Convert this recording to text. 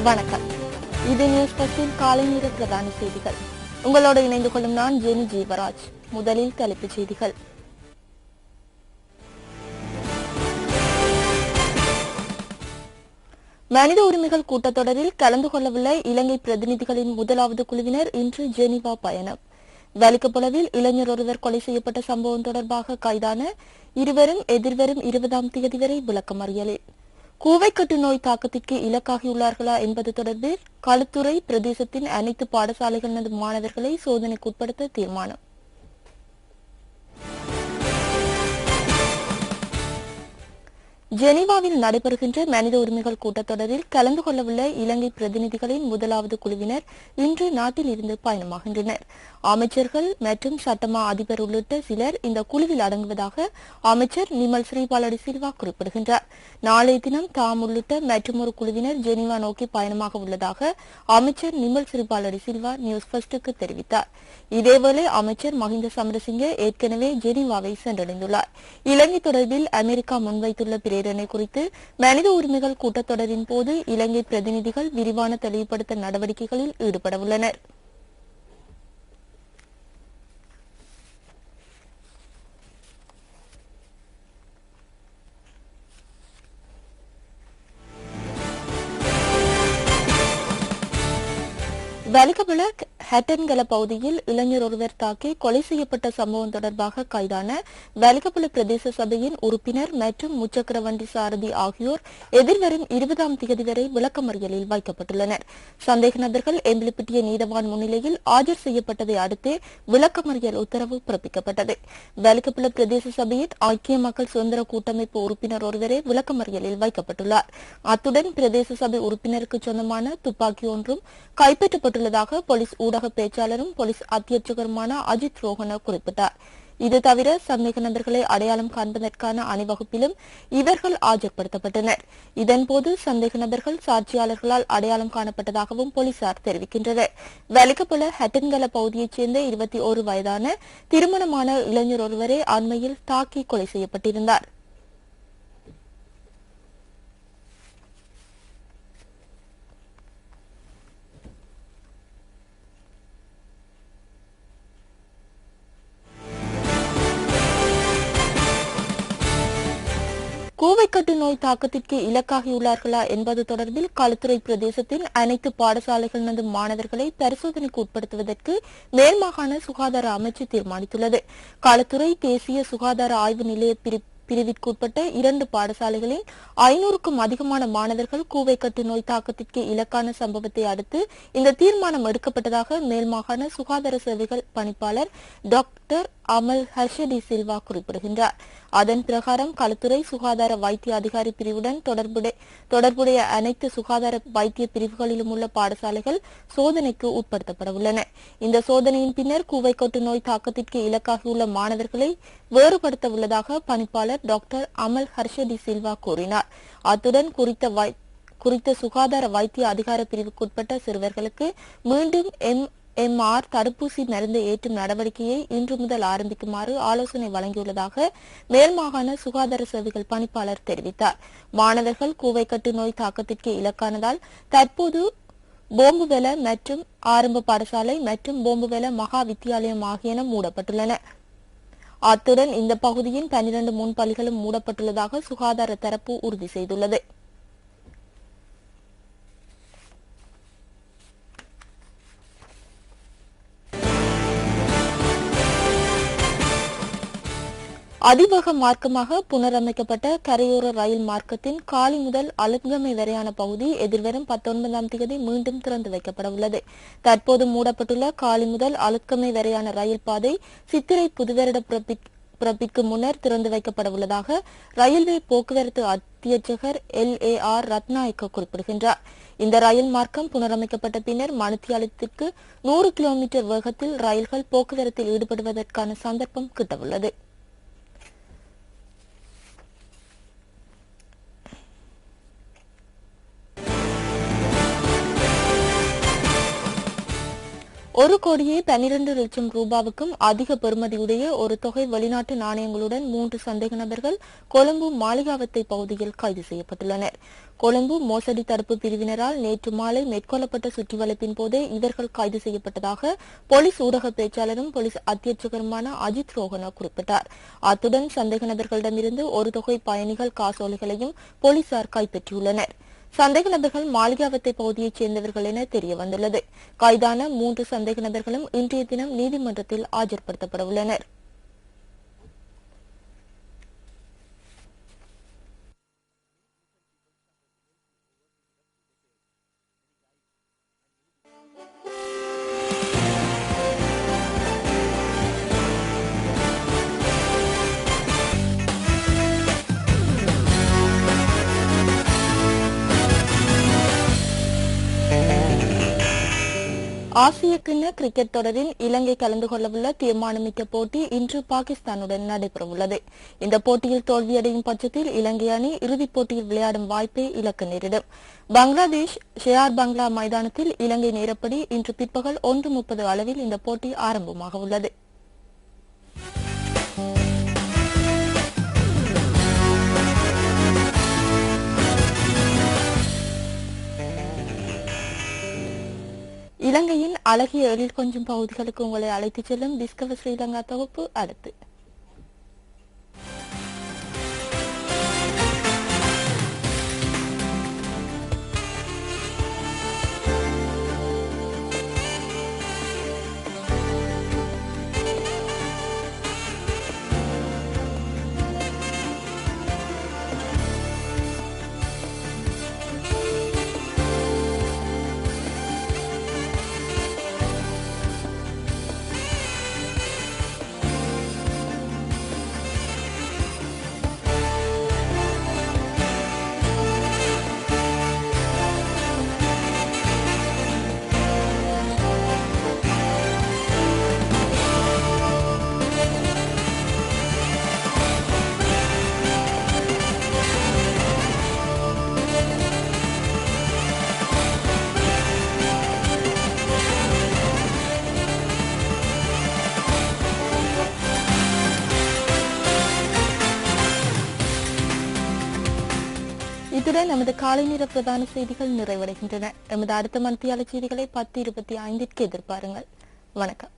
வணக்கம். இது நியூஸ் பஸ்டின் காலை நேர பிரதான செய்திகள். உங்களோடு இணைந்து கொள்ளும் நான் ஜெனி ஜீவராஜ். முதலில் தலைப்புச் செய்திகள். மனித உரிமைகள் கூட்டத்தொடரில் கலந்து கொள்ளவுள்ள இலங்கை பிரதிநிதிகளின் முதலாவது குழுவினர் இன்று ஜெனீவா பயணம். வலிக்கப்பளவில் இளைஞர் ஒருவர் கொலை செய்யப்பட்ட சம்பவம் தொடர்பாக கைதான இருவரும் எதிர்வரும் 20ஆம் தேதி வரை விளக்கமறியலில். கூவைக்கட்டு நோய் தாக்கத்திற்கு இலக்காகியுள்ளார்களா என்பது தொடர்பில் களுத்துறை பிரதேசத்தின் அனைத்து பாடசாலைகளின் மாணவர்களை சோதனைக்குட்படுத்த தீர்மானம். ஜெனீவாவில் நடைபெறுகின்ற மனித உரிமைகள் கூட்டத்தொடரில் கலந்து கொள்ளவுள்ள இலங்கை பிரதிநிதிகளின் முதலாவது குழுவினர் இன்று நாட்டில் இருந்து பயணமாகின்றனர். அமைச்சர்கள் மற்றும் சட்டமா அதிபர் உள்ளிட்ட சிலர் இந்த குழுவில் அடங்குவதாக அமைச்சர் நிமல் ஸ்ரீபாலடி சில்வா குறிப்பிடுகின்றார். நாளைய தினம் தாம் உள்ளிட்ட மற்றொரு குழுவினர் ஜெனீவா நோக்கி பயணமாக உள்ளதாக அமைச்சர் நிமல் ஸ்ரீபாலடி சில்வா நியூஸ் ஃபர்ஸ்டுக்கு தெரிவித்தார். இதேவேளை அமைச்சர் மஹிந்த சமரசிங்க ஏற்கனவே ஜெனீவாவை சென்றடைந்துள்ளார். இலங்கை தொடர்பில் அமெரிக்கா முன்வைத்துள்ள பிரேரணை குறித்து மனித உரிமைகள் கூட்டத்தொடரின் போது இலங்கை பிரதிநிதிகள் விரிவான தெளிவுபடுத்த நடவடிக்கைகளில் ஈடுபடவுள்ளனர். வலிகபுல ஹட்டன்கல பகுதியில் இளைஞர் ஒருவர் தாக்கி கொலை செய்யப்பட்ட சம்பவம் தொடர்பாக கைதான வலிகபுல பிரதேச சபையின் உறுப்பினர் மற்றும் முச்சக்கர வண்டி சாரதி ஆகியோர் எதிர்வரும் 20ஆம் தேதி வரை விளக்கமறியலில் வைக்கப்பட்டுள்ளனர். சந்தேக நபர்கள் எம்பிலிப்பிட்டிய நீதவான் முன்னிலையில் ஆஜர் செய்யப்பட்டதை அடுத்து விளக்கமறியல் உத்தரவு பிறப்பிக்கப்பட்டது. வலிகபுல பிரதேச சபையின் ஐக்கிய மக்கள் சுதந்திர கூட்டமைப்பு உறுப்பினர் ஒருவரே விளக்கமறியலில் வைக்கப்பட்டுள்ளார். அத்துடன் பிரதேச சபை உறுப்பினருக்கு சொந்தமான துப்பாக்கி ஒன்றும் கைப்பற்றப்பட்டுள்ளதாக போலீஸ் ஊடக பேச்சாளரும் போலீஸ் அத்தியட்சகருமான அஜித் ரோஹன குறிப்பிட்டார். இது தவிர சந்தேக நபர்களை அடையாளம் காண்பதற்கான அணிவகுப்பிலும் இவர்கள் ஆஜர்படுத்தப்பட்டனர். இதன்போது சந்தேக நபர்கள் சாட்சியாளர்களால் அடையாளம் காணப்பட்டதாகவும் போலீசார் தெரிவிக்கின்றனர். வலிகபுல ஹட்டன்கல பகுதியைச் சேர்ந்த 21 வயதான திருமணமான இளைஞர் ஒருவரே அண்மையில் தாக்கி கொலை செய்யப்பட்டிருந்தார். கூவைக்கட்டு நோய் தாக்கத்திற்கு இலக்காகியுள்ளார்களா என்பது தொடர்பில் களுத்துறை பிரதேசத்தின் அனைத்து பாடசாலைகளின் மாணவர்களை பரிசோதனைக்கு உட்படுத்துவதற்கு மேல்மாகாண சுகாதார அமைச்சு தீர்மானித்துள்ளது. களுத்துறை தேசிய சுகாதார ஆய்வு நிலைய பிரிவிற்குட்பட்ட 2 பாடசாலைகளில் 500க்கும் அதிகமான மாணவர்கள் கூவைக்கட்டு நோய் தாக்கத்திற்கு இலக்கான சம்பவத்தை அடுத்து இந்த தீர்மானம் எடுக்கப்பட்டதாக மேல்மாகாண சுகாதார சேவைகள் பணிப்பாளர் டாக்டர் அமல் ஹர்ஷடி சில்வா குறிப்பிடுகின்றார். அதன் பிரகாரம் களுத்துறை சுகாதார வைத்திய அதிகாரி பிரிவுடன் தொடர்புடைய அனைத்து சுகாதார வைத்திய பிரிவுகளிலும் உள்ள பாடசாலைகள் சோதனைக்கு உட்படுத்தப்பட உள்ளன. இந்த சோதனையின் பின்னர் கூவைக்கட்டு நோய் தாக்கத்திற்கு இலக்காகியுள்ள மாணவர்களை வேறுபடுத்த உள்ளதாக பணிப்பாளர் டாக்டர் அமல் ஹர்ஷடி சில்வா கூறினார். அத்துடன் குறித்த சுகாதார வைத்திய அதிகார பிரிவுக்குட்பட்ட சிறுவர்களுக்கு மீண்டும் MMR தடுப்பூசி மருந்து ஏற்றும் நடவடிக்கையை இன்று முதல் ஆரம்பிக்குமாறு ஆலோசனை வழங்கியுள்ளதாக மேல்மாகாண சுகாதார சேவைகள் பணிப்பாளர் தெரிவித்தார். மாணவர்கள் கூவைக்கட்டு நோய் தாக்கத்திற்கு இலக்கானதால் தற்போது போம்புவெல மற்றும் ஆரம்ப பாடசாலை மற்றும் போம்புவெல மகா வித்தியாலயம் ஆகியன மூடப்பட்டுள்ளன. அத்துடன் இந்த பகுதியின் 12 முன்பள்ளிகளும் மூடப்பட்டுள்ளதாக சுகாதார தரப்பு உறுதி செய்துள்ளது. அதிவேக மார்க்கமாக புனரமைக்கப்பட்ட கரையோர ரயில் மார்க்கத்தின் காலி முதல் அலுத்கமை வரையான பகுதி எதிர்வரும் 19ஆம் தேதி மீண்டும் திறந்து வைக்கப்பட உள்ளது. தற்போது மூடப்பட்டுள்ள காலி முதல் அலுத்கமை வரையான ரயில் பாதை சித்திரை புதுவருட பிறப்பிற்கு முன்னர் திறந்து வைக்கப்பட உள்ளதாக ரயில்வே போக்குவரத்து அத்தியட்சகர் LAR ரத்நாயக்க குறிப்பிடுகின்றார். இந்த ரயில் மார்க்கம் புனரமைக்கப்பட்ட பின்னர் மணித்தியாலத்திற்கு 100 கிலோமீட்டர் வேகத்தில் ரயில்கள் போக்குவரத்தில் ஈடுபடுவதற்கான சந்தர்ப்பம் கிட்டவுள்ளது. ₹1,12,00,000 அதிக பெறுமதியுடைய ஒரு தொகை வெளிநாட்டு நாணயங்களுடன் 3 சந்தேக நபர்கள் கொழும்பு மாளிகாவத்தை பகுதியில் கைது செய்யப்பட்டுள்ளனர். கொழும்பு மோசடி தடுப்பு பிரிவினரால் நேற்று மாலை மேற்கொள்ளப்பட்ட சுற்றிவளைப்பின் போதே இவர்கள் கைது செய்யப்பட்டதாக போலீஸ் ஊடக பேச்சாளரும் போலீஸ் அத்தியட்சகருமான அஜித் ரோஹன குறிப்பிட்டார். அத்துடன் சந்தேக நபர்களிடமிருந்து ஒரு தொகை பயணிகள் காசோலைகளையும் போலீசார் கைப்பற்றியுள்ளனர். சந்தேக நபர்கள் மாளிகாவத்தை பகுதியைச் சேர்ந்தவர்கள் என தெரியவந்துள்ளது. கைதான 3 சந்தேக நபர்களும் இன்றைய தினம் நீதிமன்றத்தில் ஆஜர்படுத்தப்பட உள்ளனர். ஆசிய கிண்ண கிரிக்கெட் தொடரில் இலங்கை கலந்து கொள்ளவுள்ள தீர்மானமிக்க போட்டி இன்று பாகிஸ்தானுடன் நடைபெறவுள்ளது. இந்த போட்டியில் தோல்வியடையும் பட்சத்தில் இலங்கை அணி இறுதிப் போட்டியில் விளையாடும் வாய்ப்பை இழக்க நேரிடும். பங்களாதேஷ் ஷேர் பங்களா மைதானத்தில் இலங்கை நேரப்படி இன்று பிற்பகல் 1:30 அளவில் இந்த போட்டி ஆரம்பமாக உள்ளது. இலங்கையின் அழகிய எழில் கொஞ்சம் பகுதிகளுக்கு உங்களை அழைத்துச் செல்லும் டிஸ்கவர் ஸ்ரீலங்கா தொகுப்பு அடுத்து. இத்துடன் நமது காலை நேர பிரதான செய்திகள் நிறைவடைகின்றன. எமது அடுத்த மணித்தியால செய்திகளை 10:25 எதிர்பாருங்கள். வணக்கம்.